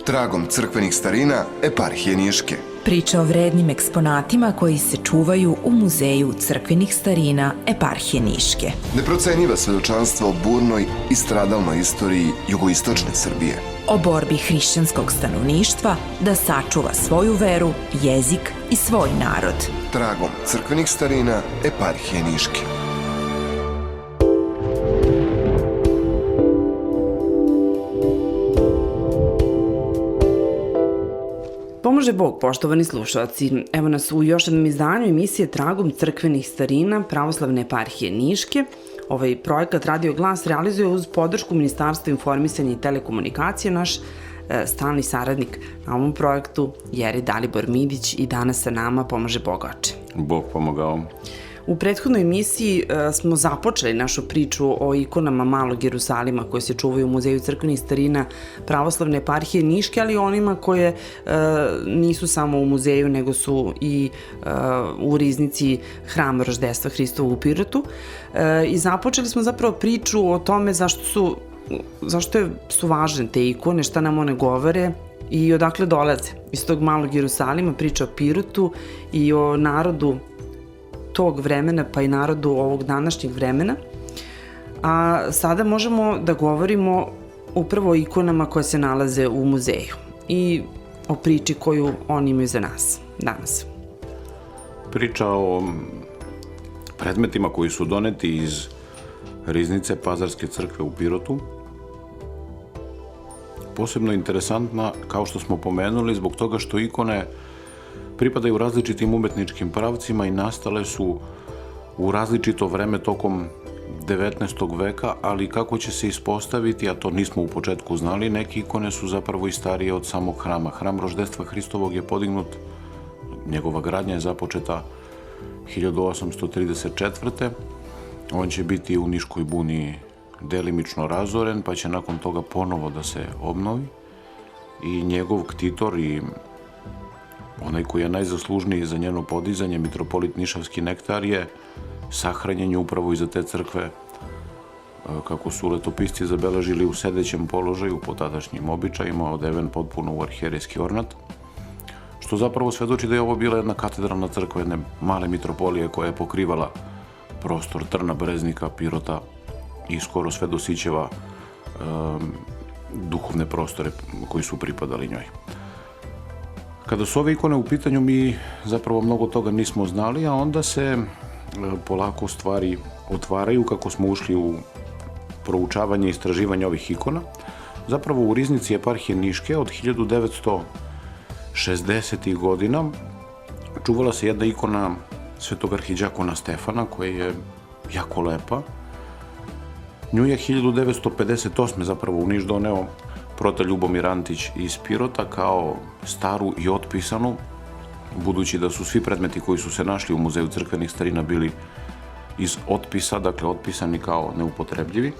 Tragom crkvenih starina eparhije Niške. Priča o vrednim eksponatima koji se čuvaju u Muzeju crkvenih starina eparhije Niške. Neprocenjiva svedočanstva o burnoj i stradalnoj istoriji jugoistočne Srbije. O borbi hrišćanskog stanovništva da sačuva svoju veru, jezik i svoj narod. Tragom crkvenih starina eparhije Niške. Pomože Bog, poštovani slušalci. Evo nas u još jednom izdanju emisije Tragom crkvenih starina Pravoslavne eparhije Niške. Ovaj projekat Radio Glas realizuje uz podršku Ministarstva informisanja i telekomunikacije. Naš stalni saradnik na ovom projektu Jeri Dalibor Midić i danas sa nama Pomože Bog oče. Bog pomogao. U prethodnoj emisiji smo započeli našu priču o ikonama Malog Jerusalima koje se čuvaju u Muzeju crkvenih starina Pravoslavne eparhije Niške, ali onima koje nisu samo u muzeju, nego su i u riznici Hrama Roždestva Hristovog u Pirotu. I započeli smo zapravo priču o tome zašto su važne te ikone, šta nam one govore i odakle dolaze. Iz tog Malog Jerusalima priča o Pirotu i o narodu tog vremena, pa i narodu ovog današnjeg vremena. A sada možemo da govorimo upravo o ikonama koje se nalaze u muzeju i o priči koju oni imaju za nas danas. Priča o predmetima koji su doneti iz riznice Pazarske crkve u Pirotu. Posebno interesantna, kao što smo pomenuli, zbog toga što ikone pripadaju različitim umetničkim pravcima i nastale su u različito vreme tokom 19. veka, ali kako će se ispostaviti, a to nismo u početku znali, neke ikone su zapravo i starije od samog hrama. Hram Roždestva Hristovog je podignut, njegova gradnja je započeta 1834. On će biti u Niškoj buni delimično razoren, pa će nakon toga ponovo da se obnovi i njegov ktitor i onaj koji je najzaslužniji za njeno podizanje, mitropolit Nišavski Nektar, je sahranjen upravo iza te crkve, kako su letopisci zabeležili, u sedećem položaju po tadašnjim običajima, odeven potpuno u arhijerejski ornat, što zapravo svedoči da je ovo bila jedna katedralna crkva jedne male mitropolije koja je pokrivala prostor Trna, Breznika, Pirota i skoro sve do Sićeva duhovne prostore koji su pripadali njoj. Kada su ove ikone u pitanju, mi zapravo mnogo toga nismo znali, a onda se polako stvari otvaraju kako smo ušli u proučavanje i istraživanje ovih ikona. Zapravo u riznici eparhije Niške od 1960. godina čuvala se jedna ikona svetog arhidjakona Stefana, koja je jako lepa. Nju je 1958. zapravo u Niš doneo prota Ljubomir Antić iz Pirota kao staru i otpisanu, budući da su svi predmeti koji su se našli u Muzeju crkvenih starina bili iz otpisa, dakle otpisani kao neupotrebljivi.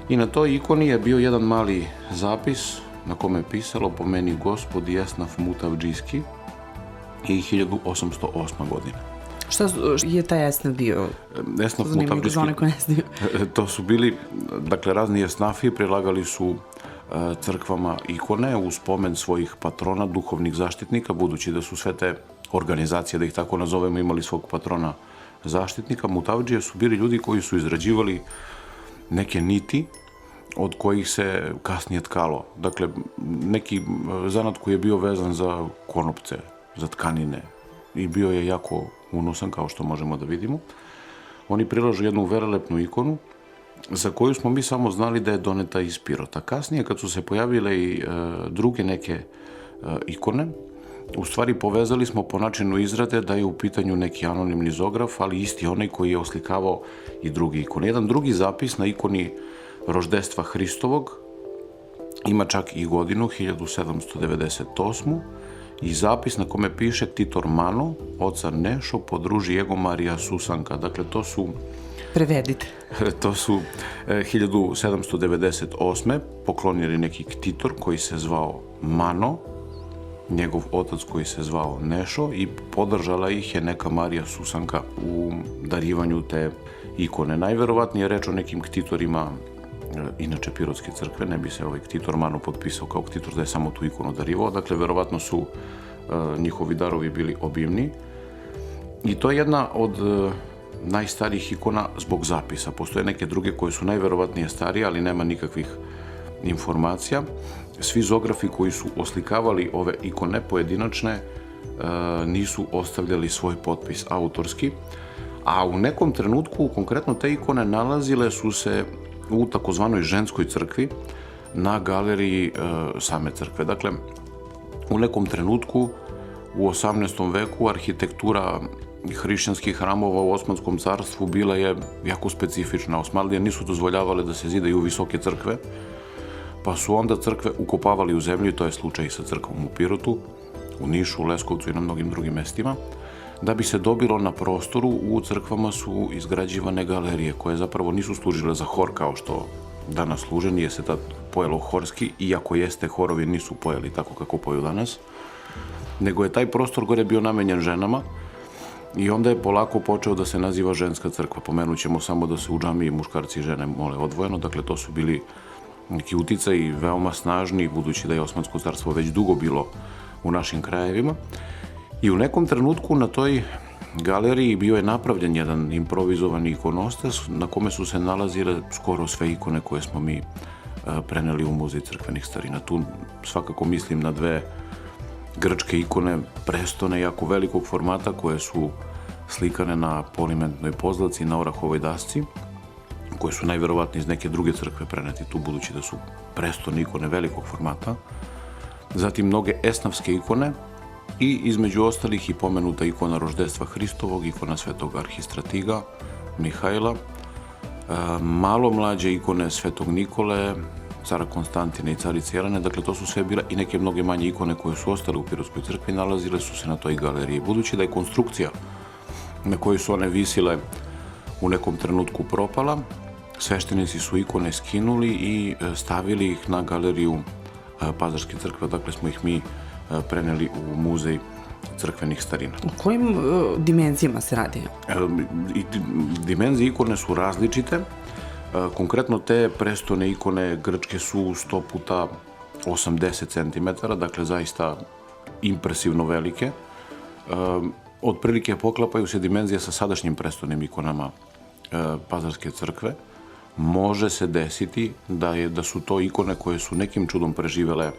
I na toj ikoni je bio jedan mali zapis na kome je pisalo "Po meni gospod Jesnaf Mutavdžijski" i 1808. godina. Šta je taj esnaf bio? Esnaf Mutavdžijski, to su bili, dakle, razni esnafi prilagali su crkvama ikone u spomen svojih patrona, duhovnih zaštitnika, budući da su sve te organizacije, da ih tako nazovemo, imali svog patrona zaštitnika. Mutavdžije su bili ljudi koji su izrađivali neke niti od kojih se kasnije tkalo. Dakle, neki zanat koji je bio vezan za konopce, za tkanine i bio je jako unosan, kao što možemo da vidimo. Oni prilažu jednu velelepnu ikonu za koju smo mi samo znali da je doneta iz Pirota. Kasnije, kad su se pojavile i druge neke ikone, u stvari povezali smo po načinu izrade da je u pitanju neki anonimni zograf, ali isti onaj koji je oslikavao i drugi ikone. Jedan drugi zapis na ikoni Roždestva Hristovog ima čak i godinu, 1798. i zapis na kome piše "Ktitor Mano, oca Nešo, podruži jego Marija Susanka". Dakle, to su... Prevedite. To su 1798. poklonili neki ktitor koji se zvao Mano, njegov otac koji se zvao Nešo, i podržala ih je neka Marija Susanka u darivanju te ikone. Najverovatnije je reč o nekim ktitorima inače Pirotske crkve, ne bi se Ktitor Mano potpisao kao Ktitor da je samo tu ikonu darivao, dakle verovatno su njihovi darovi bili obimni. I to je jedna od najstarijih ikona zbog zapisa. Postoje neke druge koje su najverovatnije starije, ali nema nikakvih informacija. Svi zografi koji su oslikavali ove ikone pojedinačne nisu ostavljali svoj potpis autorski, a u nekom trenutku konkretno te ikone nalazile su se u takozvanoj ženskoj crkvi na galeriji same crkve. Dakle, u nekom trenutku u 18. veku arhitektura hrišćanskih hramova u Osmanskom carstvu bila je jako specifična. Osmanlije nisu dozvoljavale da se zidaju visoke crkve, pa su onda crkve ukopavali u zemlju, to je slučaj i sa crkvom u Pirotu, u Nišu, u Leskovcu i na mnogim drugim mestima. Da bi se dobilo na prostoru, u crkvama su izgrađivane galerije koje zapravo nisu služile za hor kao što danas služe, nije se tad pojelo horski, iako jeste, horovi nisu pojeli tako kako poju danas, nego je taj prostor gore bio namenjen ženama i onda je polako počeo da se naziva ženska crkva. Pomenut ćemo samo da se u džamiji muškarci i žene mole odvojeno, dakle to su bili neki uticaji veoma snažni, budući da je Osmansko carstvo već dugo bilo u našim krajevima. I u nekom trenutku na toj galeriji bio je napravljen jedan improvizovani ikonostas na kome su se nalazile skoro sve ikone koje smo mi preneli u Muzej crkvenih starina. Tu svakako mislim na dve grčke ikone, prestone jako velikog formata koje su slikane na polimentnoj pozlaci na orahovoj dasci, koje su najverovatnije iz neke druge crkve preneti tu, budući da su prestone ikone velikog formata. Zatim mnoge esnavske ikone i između ostalih i pomenuta ikona roždestva Hristovog, ikona svetog Arhistratiga, Mihajla, malo mlađe ikone svetog Nikole, cara Konstantina i carice Jelene, dakle to su sve bile i neke mnoge manje ikone koje su ostale u Pirotskoj crkvi, nalazile su se na toj galeriji. Budući da je konstrukcija na kojoj su one visile u nekom trenutku propala, sveštenici su ikone skinuli i stavili ih na galeriju Pazarske crkve, dakle smo ih mi preneli u Muzej crkvenih starina. O kojim dimenzijama se radi? Dimenzije ikone su različite. Konkretno te prestone ikone grčke su 100 puta 80 cm, dakle zaista impresivno velike. Otprilike poklapaju se dimenzije sa sadašnjim prestonim ikonama Pazarske crkve. Može se desiti da su to ikone koje su nekim čudom preživele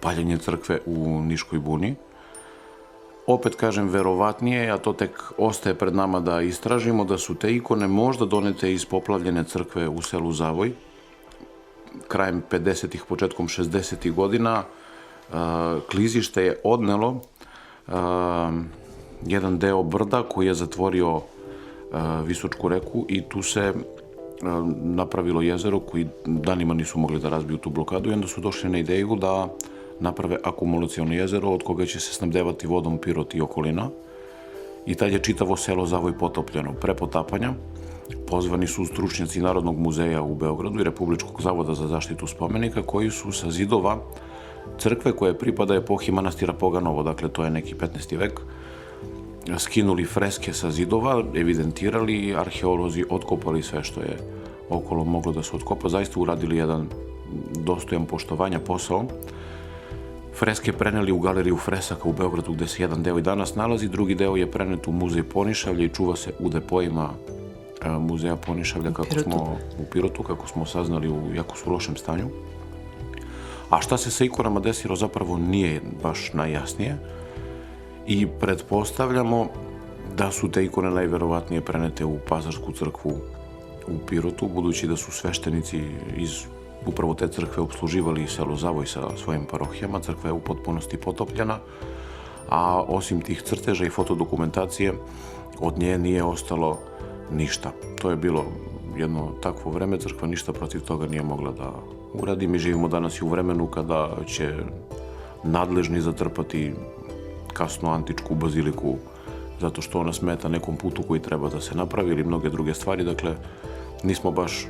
paljenje crkve u Niškoj buni. Opet kažem, verovatnije, a to tek ostaje pred nama da istražimo, da su te ikone možda donete iz poplavljene crkve u selu Zavoj. Krajem 50-ih, početkom 60-ih godina klizište je odnelo jedan deo brda koji je zatvorio Visočku reku i tu se napravilo jezero koji danima nisu mogli da razbiju tu blokadu i onda su došli na ideju da naprave akumulaciono jezero od koga će se snabdevati vodom Pirot i okolina. I tad je čitavo selo Zavoj potopljeno. Pre potapanja pozvani su stručnjaci Narodnog muzeja u Beogradu i Republičkog zavoda za zaštitu spomenika koji su sa zidova crkve koje pripada epohi manastira Poganovo, dakle to je neki 15. vek, skinuli freske sa zidova, evidentirali, arheolozi otkopali sve što je okolo moglo da se otkopa, zaista uradili jedan dostojan poštovanja posao. Freske preneli u galeriju fresaka u Beogradu gde se jedan deo i danas nalazi, drugi deo je prenet u Muzej Ponišavlja i čuva se u depojima Muzeja Ponišavlja u Pirotu, kako smo saznali, u jako su lošem stanju. A šta se sa ikonama desilo zapravo nije baš najjasnije i pretpostavljamo da su te ikone najverovatnije prenete u Pazarsku crkvu u Pirotu, budući da su sveštenici iz upravo te crkve opsluživali selo Zavoj sa svojim parohijama. Crkva je u potpunosti potopljena, a osim tih crteža i fotodokumentacije od nje nije ostalo ništa. To je bilo jedno takvo vreme, crkva ništa protiv toga nije mogla da uradi. Mi živimo danas i u vremenu kada će nadležni zatrpati kasno antičku baziliku zato što ona smeta nekom putu koji treba da se napravi ili mnoge druge stvari. Dakle, nismo baš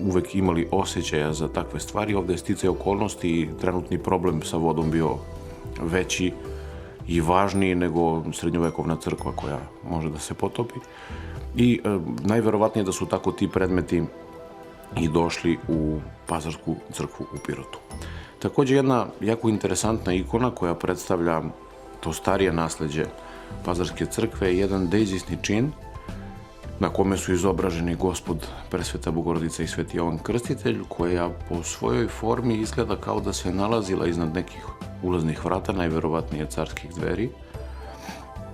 uvek imali osjećaja za takve stvari. Ovde je sticaj okolnosti i trenutni problem sa vodom bio veći i važniji nego srednjovekovna crkva koja može da se potopi. I najverovatnije da su tako ti predmeti i došli u Pazarsku crkvu u Pirotu. Takođe jedna jako interesantna ikona koja predstavlja to starije nasleđe Pazarske crkve je jedan deizisni čin na kome su izobraženi Gospod, Presveta Bogorodica i Sveti Jovan Krstitelj, koja po svojoj formi izgleda kao da se nalazila iznad nekih ulaznih vrata, najverovatnije carskih dveri,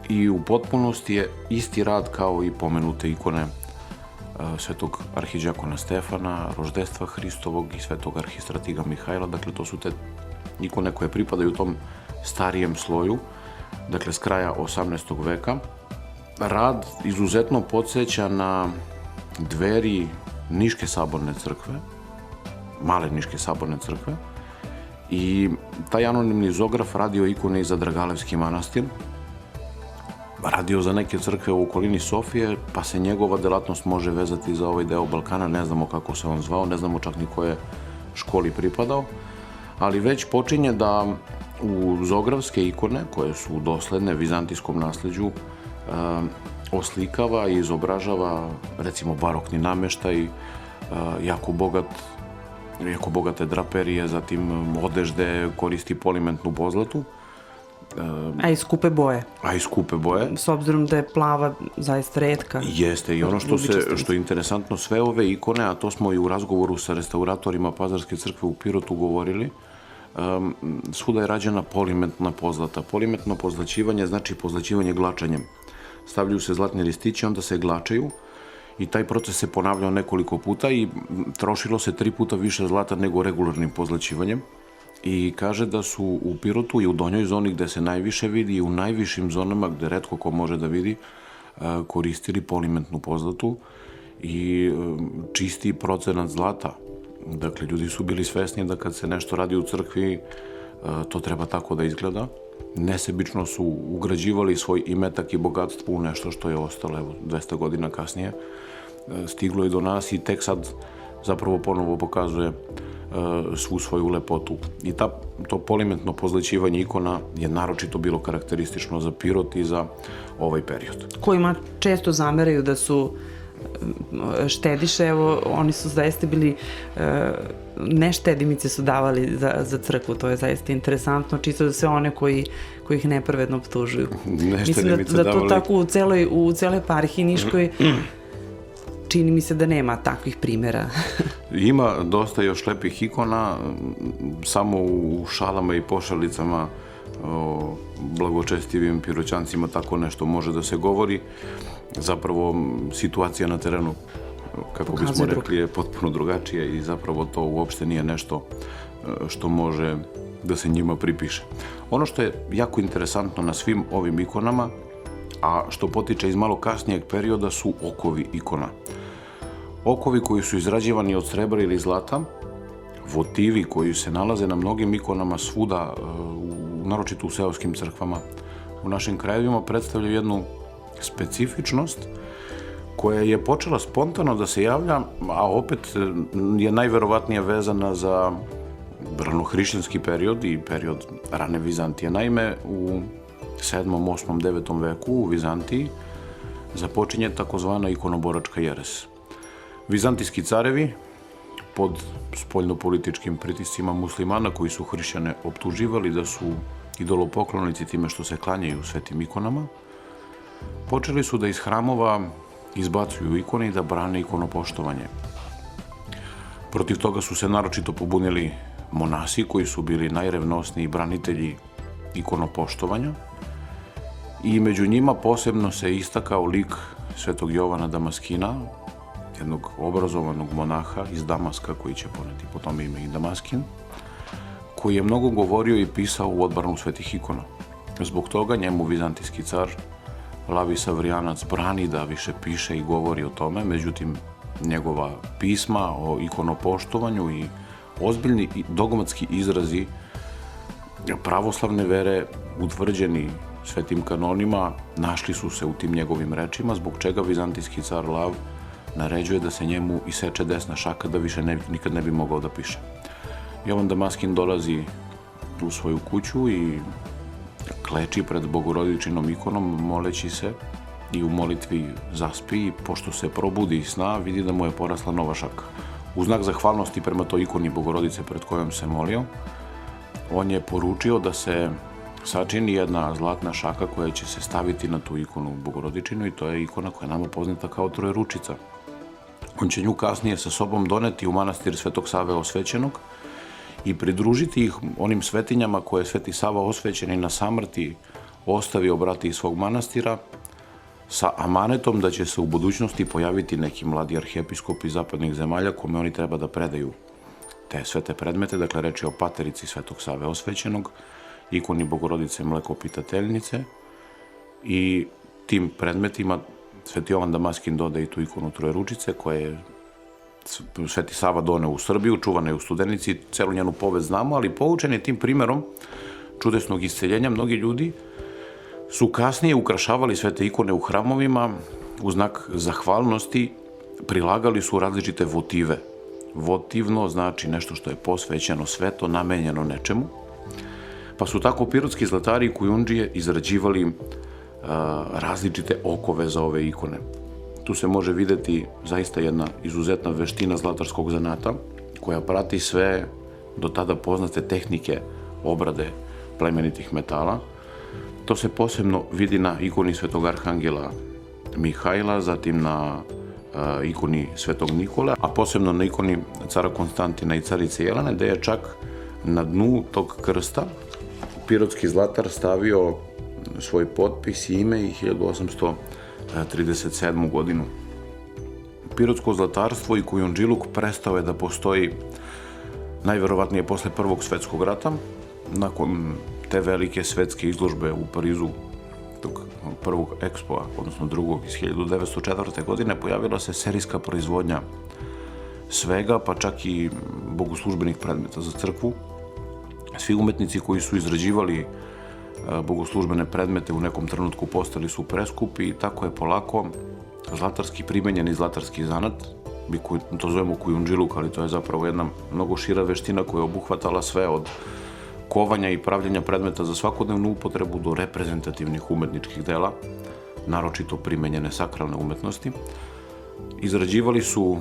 i u potpunosti je isti rad kao i pomenute ikone svetog arhidžakona Stefana, Roždestva Hristovog i svetog arhistratiga Mihajla. Dakle, to su te ikone koje pripadaju tom starijem sloju, dakle, s kraja 18. veka. Rad izuzetno podsjeća na dveri Niške saborne crkve, male Niške saborne crkve, i taj anonimni zograf radio ikone i za Dragalevski manastir, radio za neke crkve u okolini Sofije, pa se njegova delatnost može vezati za ovaj deo Balkana, ne znamo kako se on zvao, ne znamo čak ni koje školi pripadao, ali već počinje da u zografske ikone, koje su dosledne vizantijskom nasleđu, oslikava i izobražava, recimo, barokni nameštaj, jako bogate draperije, zatim odežde, koristi polimentnu pozlatu. A i skupe boje. S obzirom da je plava zaista retka. Jeste, i ono što je interesantno, sve ove ikone, a to smo i u razgovoru sa restauratorima Pazarske crkve u Pirotu govorili, svuda je rađena polimentna pozlata. Polimentno pozlaćivanje znači pozlaćivanje glačanjem. Stavljaju se zlatni listići, onda se glačaju i taj proces se ponavljao nekoliko puta i trošilo se 3 puta više zlata nego regularnim pozlaćivanjem. I kaže da su u Pirotu i u donjoj zoni gde se najviše vidi i u najvišim zonama gde retko ko može da vidi, koristili polimentnu pozlatu i čisti procenat zlata. Dakle, ljudi su bili svesni da kad se nešto radi u crkvi, to treba tako da izgleda. Nesebično su ugrađivali svoj imetak i bogatstvo u nešto što je ostalo, evo, 200 godina kasnije. Stiglo je do nas i tek sad zapravo ponovo pokazuje svu svoju lepotu. I to polimentno pozlaćivanje ikona je naročito bilo karakteristično za Pirot i za ovaj period. Kojima često zameraju da su štediše, evo, oni su zaista bili, ne štedimice su davali za crkvu, to je zaista interesantno, čisto za sve one koji ih nepravedno optužuju. Mislim da to tako u celoj eparhiji Niškoj čini mi se da nema takvih primjera. Ima dosta još lepih ikona, samo u šalama i pošalicama o blagočestivim Piroćancima tako nešto može da se govori. Zapravo situacija na terenu, kako bismo rekli, je potpuno drugačija i zapravo to uopšte nije nešto što može da se njima pripiše. Ono što je jako interesantno na svim ovim ikonama, a što potiče iz malo kasnijeg perioda, su okovi ikona. Okovi koji su izrađivani od srebra ili zlata, votivi koji se nalaze na mnogim ikonama svuda, naročito u seoskim crkvama, u našim krajevima, predstavljaju jednu specifičnost koja je počela spontano da se javlja, a opet je najverovatnije vezana za ranohrišćanski period i period rane Vizantije. Naime, u 7., 8., 9. veku u Vizantiji započinje takozvana ikonoboračka jeres. Vizantijski carevi, pod spoljnopolitičkim pritiscima muslimana koji su hrišćane optuživali da su idolopoklonici time što se klanjaju svetim ikonama, počeli su da iz hramova izbacuju ikone i da brane ikonopoštovanje. Protiv toga su se naročito pobunili monasi koji su bili najrevnosniji branitelji ikonopoštovanja i među njima posebno se istakao lik svetog Jovana Damaskina, jednog obrazovanog monaha iz Damaska koji će poneti po tome ime i Damaskin, koji je mnogo govorio i pisao u odbranu svetih ikona. Zbog toga njemu vizantijski car Lavi Savrijanac brani da više piše i govori o tome, međutim njegova pisma o ikonopoštovanju i ozbiljni dogmatski izrazi pravoslavne vere utvrđeni svetim kanonima našli su se u tim njegovim rečima, zbog čega vizantijski car Lav naređuje da se njemu iseče desna šaka da više nikad ne bi mogao da piše. Jovan Damaskin dolazi u svoju kuću i kleči pred Bogorodičinom ikonom moleći se i u molitvi zaspi i pošto se probudi iz sna vidi da mu je porasla nova šaka. u znak zahvalnosti prema toj ikoni Bogorodice pred kojom se molio, on je poručio da se sačini jedna zlatna šaka koja će se staviti na tu ikonu Bogorodičinu i to je ikona koja je nama poznata kao Trojeručica. On će nju kasnije sa sobom doneti u manastir Svetog Save Osvećenog i pridružiti ih onim svetinjama koje je Sveti Sava Osvećeni na samrti ostavio brati iz svog manastira sa amanetom da će se u budućnosti pojaviti neki mladi arhijepiskopi zapadnih zemalja kome oni treba da predaju te svete predmete, dakle reč je o paterici Svetog Save Osvećenog, ikoni Bogorodice Mlekopitateljnice i tim predmetima Sveti Jovan Damaskin dodaje i tu ikonu Trojeručice koja je Sveti Sava doneo u Srbiju, čuvana je u Studenici, celu njenu povest znamo, ali poučeni tim primerom čudesnog isceljenja mnogi ljudi su kasnije ukrašavali sve te ikone u hramovima, u znak zahvalnosti prilagali su različite votive. Votivno znači nešto što je posvećeno, sveto, namenjeno nečemu. Pa su tako pirotski zlatari i kujundžije izrađivali različite okove za ove ikone. Tu se može videti zaista jedna izuzetna veština zlatarskog zanata koja prati sve do tada poznate tehnike obrade plemenitih metala. To se posebno vidi na ikoni Svetog Arhangela Mihajla, zatim na ikoni Svetog Nikole, a posebno na ikoni cara Konstantina i carice Jelene, gde je čak na dnu tog krsta pirotski zlatar stavio svoj potpis i ime i 1837. godinu. Pirotsko zlatarstvo i kujundžiluk prestao je da postoji najverovatnije posle Prvog svetskog rata, nakon te velike svetske izložbe u Parizu, tog prvog ekspoa, odnosno drugog iz 1904. godine, pojavila se serijska proizvodnja svega, pa čak i bogoslužbenih predmeta za crkvu. Svi umetnici koji su izrađivali bogoslužbene predmete u nekom trenutku postali su preskupi i tako je polako zlatarski primenjeni zlatarski zanat, mi to zovemo kujundžiluk, ali to je zapravo jedna mnogo šira veština koja je obuhvatala sve od kovanja i pravljenja predmeta za svakodnevnu upotrebu do reprezentativnih umetničkih dela, naročito primenjene sakralne umetnosti. Izrađivali su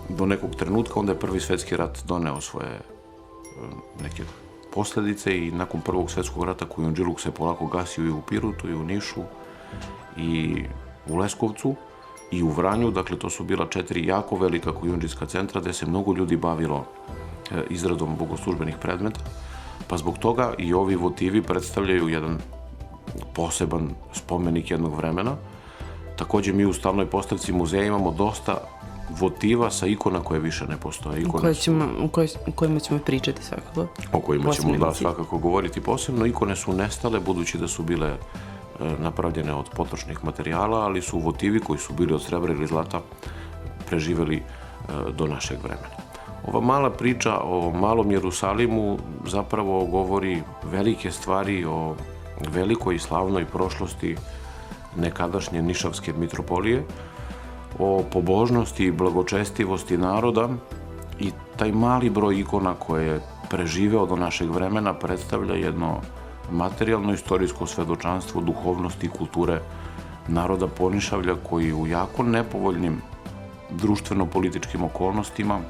do nekog trenutka, onda je Prvi svetski rat doneo svoje neke posledice i nakon Prvog svetskog rata kujundžiluk se polako gasio i u Pirotu i u Nišu i u Leskovcu i u Vranju, dakle to su bila 4 jako velika kujundžijska centra gde se mnogo ljudi bavilo izradom bogoslužbenih predmeta, pa zbog toga i ovi votivi predstavljaju jedan poseban spomenik jednog vremena. Takođe mi u stalnoj postavci muzeja imamo dosta votiva sa ikona koje više ne postoje. U kojima ćemo pričati svakako. O kojima ćemo svakako govoriti posebno. Ikone su nestale budući da su bile napravljene od potrošnih materijala, ali su votivi koji su bili od srebra ili zlata preživeli do našeg vremena. Ova mala priča o malom Jerusalimu zapravo govori velike stvari o velikoj i slavnoj prošlosti nekadašnje Nišavske mitropolije, o pobožnosti i blagočestivosti naroda i taj mali broj ikona koje je preživeo do našeg vremena predstavlja jedno materijalno istorijsko svedočanstvo duhovnosti i kulture naroda Ponišavlja koji u jako nepovoljnim društveno-političkim okolnostima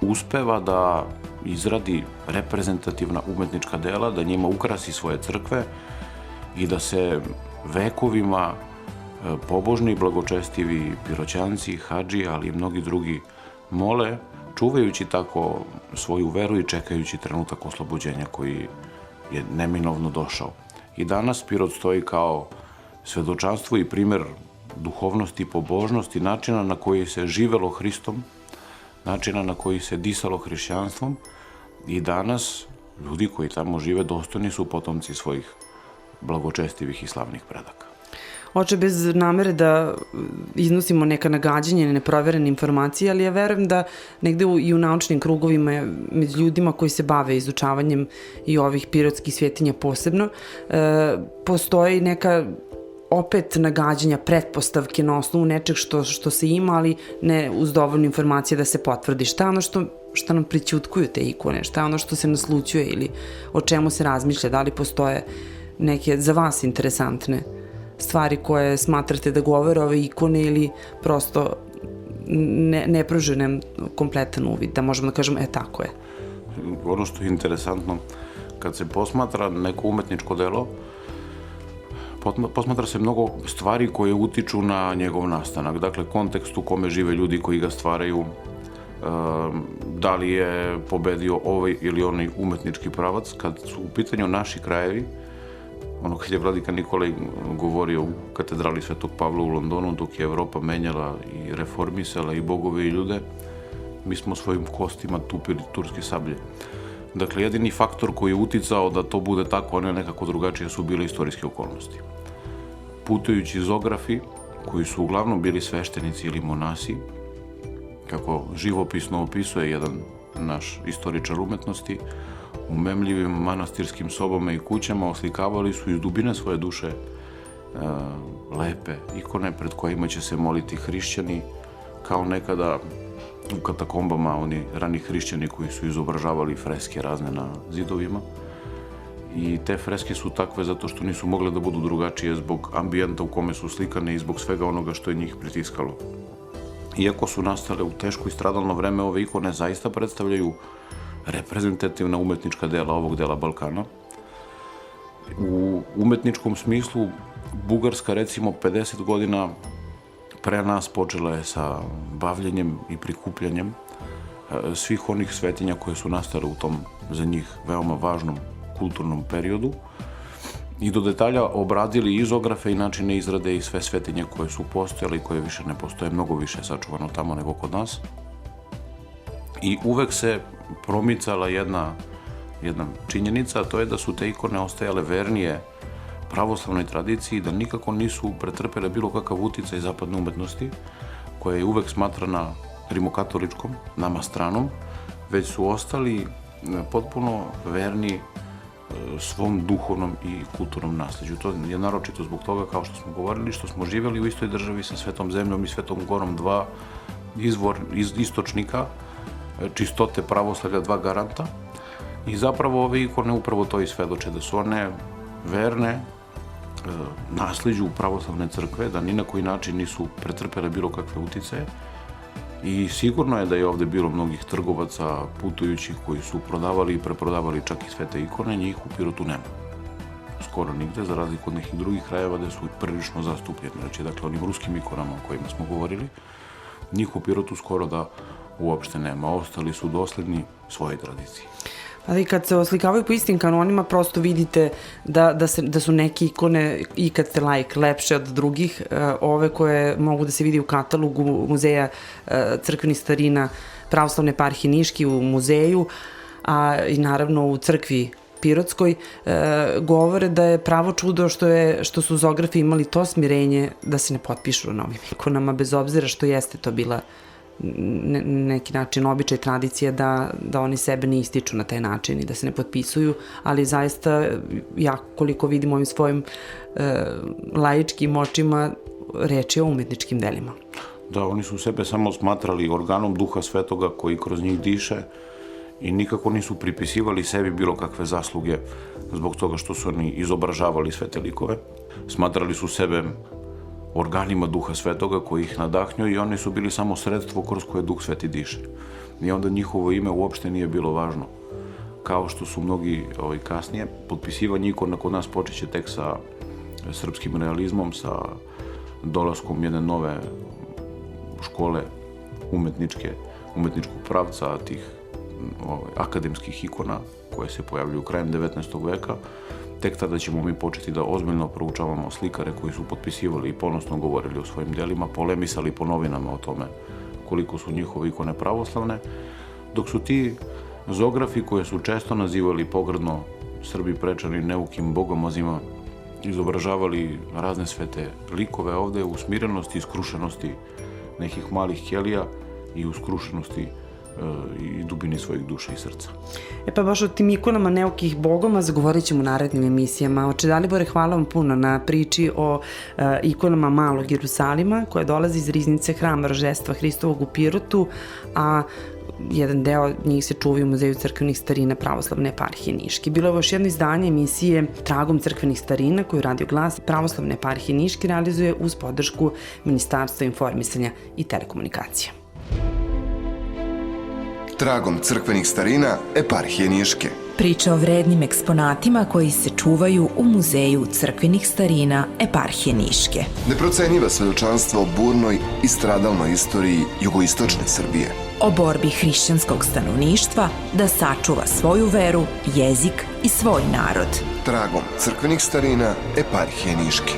uspeva da izradi reprezentativna umetnička dela, da njima ukrasi svoje crkve i da se vekovima pobožni, blagočestivi piroćanci, hadži, ali i mnogi drugi mole, čuvajući tako svoju veru i čekajući trenutak oslobođenja koji je neminovno došao. I danas Pirot stoji kao svedočanstvo i primer duhovnosti i pobožnosti, načina na koji se živelo Hristom, načina na koji se disalo hrišćanstvom i danas ljudi koji tamo žive dostojni su potomci svojih blagočestivih i slavnih predaka. Oče, bez namere da iznosimo neka nagađanja i neproverene informacije, ali ja verujem da negde i u naučnim krugovima, među ljudima koji se bave izučavanjem i ovih pirotskih svetinja posebno, postoji neka opet nagađanja, pretpostavke na osnovu nečeg što se ima, ali ne uz dovoljno informacije da se potvrdi. Šta je ono što nam prićutkuju te ikone, šta je ono što se naslućuje ili o čemu se razmišlja, da li postoje neke za vas interesantne stvari koje smatrate da govore ove ikone ili prosto ne pruži nam kompletan uvid, da možemo da kažemo, tako je. Ono što je interesantno, kad se posmatra neko umetničko delo, posmatra se mnogo stvari koje utiču na njegov nastanak. Dakle, kontekst u kome žive ljudi koji ga stvaraju, da li je pobedio ovaj ili onaj umetnički pravac. Kad su u pitanju naši krajevi, ono kad je vladika Nikolaj govorio u katedrali Svetog Pavla u Londonu, dok je Evropa menjala i reformisala i bogove i ljude, mi smo svojim kostima tupili turske sablje. Dakle, jedini faktor koji je uticao da to bude tako, a ne nekako drugačije, su bile istorijske okolnosti. Putujući zografi, koji su uglavnom bili sveštenici ili monasi, kako živopisno opisuje jedan naš istoričar umetnosti, u memljivim manastirskim sobama i kućama oslikavali su iz dubine svoje duše lepe ikone pred kojima će se moliti hrišćani, kao nekada u katakombama oni rani hrišćani koji su izobražavali freske razne na zidovima. I te freske su takve zato što nisu mogle da budu drugačije zbog ambijenta u kome su slikane i zbog svega onoga što je njih pritiskalo. Iako su nastale u teško i stradalno vreme, ove ikone zaista predstavljaju reprezentativna umetnička dela ovog dela Balkana. U umetničkom smislu, Bugarska recimo 50 godina pre nas počela je sa bavljenjem i prikupljanjem svih onih svetinja koje su nastale u tom za njih veoma važnom kulturnom periodu i do detalja obradili izografe i načine izrade i sve svetinje koje su postojale i koje više ne postoje, mnogo više sačuvano tamo nego kod nas. I uvek se promicala jedna činjenica, a to je da su te ikone ostajale vernije pravoslavnoj tradiciji, da nikako nisu pretrpele bilo kakav uticaj zapadne umetnosti, koja je uvek smatrana rimokatoličkom, nama stranom, već su ostali potpuno verni svom duhovnom i kulturnom nasleđu. To je naročito zbog toga, kao što smo govorili, što smo živjeli u istoj državi sa Svetom zemljom i Svetom gorom, dva istočnika, čistote pravoslavlja, dva garanta. I zapravo ove ikone upravo to i svedoče, da su one verne nasleđu pravoslavne crkve, da ni na koji način nisu pretrpele bilo kakve uticaje. I sigurno je da je ovde bilo mnogih trgovaca, putujućih koji su prodavali i preprodavali čak i sve te ikone, njih u Pirotu nema. Skoro nigde, za razliku od nekih drugih krajeva gde su prilično zastupljeni. Znači, dakle, onim ruskim ikonama o kojima smo govorili, njih u Pirotu skoro da uopšte nema. Ostali su dosledni svojoj tradiciji. Ali kad se oslikavaju po istim kanonima, prosto vidite da su neke ikone i kad ste laik lepše od drugih, ove koje mogu da se vidi u katalogu Muzeja crkvenih starina Pravoslavne eparhije Niški u muzeju, a i naravno u crkvi Pirotskoj, govore da je pravo čudo što su zografi imali to smirenje da se ne potpišu na ovim ikonama, bez obzira što jeste to bila neki način običaj, tradicija da oni sebe ne ističu na taj način i da se ne potpisuju, ali zaista ja koliko vidim ovim svojim laičkim očima, reč je o umetničkim delima. Da, oni su sebe samo smatrali organom Duha Svetoga koji kroz njih diše i nikako nisu pripisivali sebi bilo kakve zasluge zbog toga što su oni izobražavali sve te likove. Smatrali su sebe organima Duha Svetoga koji ih nadahnju i oni su bili samo sredstvo kroz koje Duh Sveti diše. I onda njihovo ime uopšte nije bilo važno. Kao što su mnogi kasnije, potpisivanje ikona kod nas počeće tek sa srpskim realizmom, sa dolaskom jedne nove škole umetničkog pravca, tih akademskih ikona koje se pojavljuju krajem 19. veka. Tek tada ćemo mi početi da ozbiljno proučavamo slikare koji su potpisivali i ponosno govorili o svojim delima, polemisali po novinama o tome koliko su njihove ikone pravoslavne, dok su ti zografi koje su često nazivali pogrdno Srbi prečani neukim bogomazima, izobražavali razne svete likove ovde u smirenosti i skrušenosti nekih malih kelija i u skrušenosti i dubini svojih duša i srca. Pa baš o tim ikonama neukih bogoma zagovorit ćemo u narednim emisijama. Oče Dalibore, hvala vam puno na priči o ikonama Malog Jerusalima koja dolazi iz riznice Hrama Roždestva Hristovog u Pirotu, a jedan deo njih se čuva u Muzeju crkvenih starina Pravoslavne eparhije Niške. Bilo je još jedno izdanje emisije Tragom crkvenih starina koju Radio Glas Pravoslavne eparhije Niške realizuje uz podršku Ministarstva informisanja i telekomunikacija. Tragom crkvenih starina eparhije Niške. Priča o vrednim eksponatima koji se čuvaju u Muzeju crkvenih starina eparhije Niške. Neprocenjiva svedočanstva o burnoj i stradalnoj istoriji jugoistočne Srbije. O borbi hrišćanskog stanovništva da sačuva svoju veru, jezik i svoj narod. Tragom crkvenih starina eparhije Niške.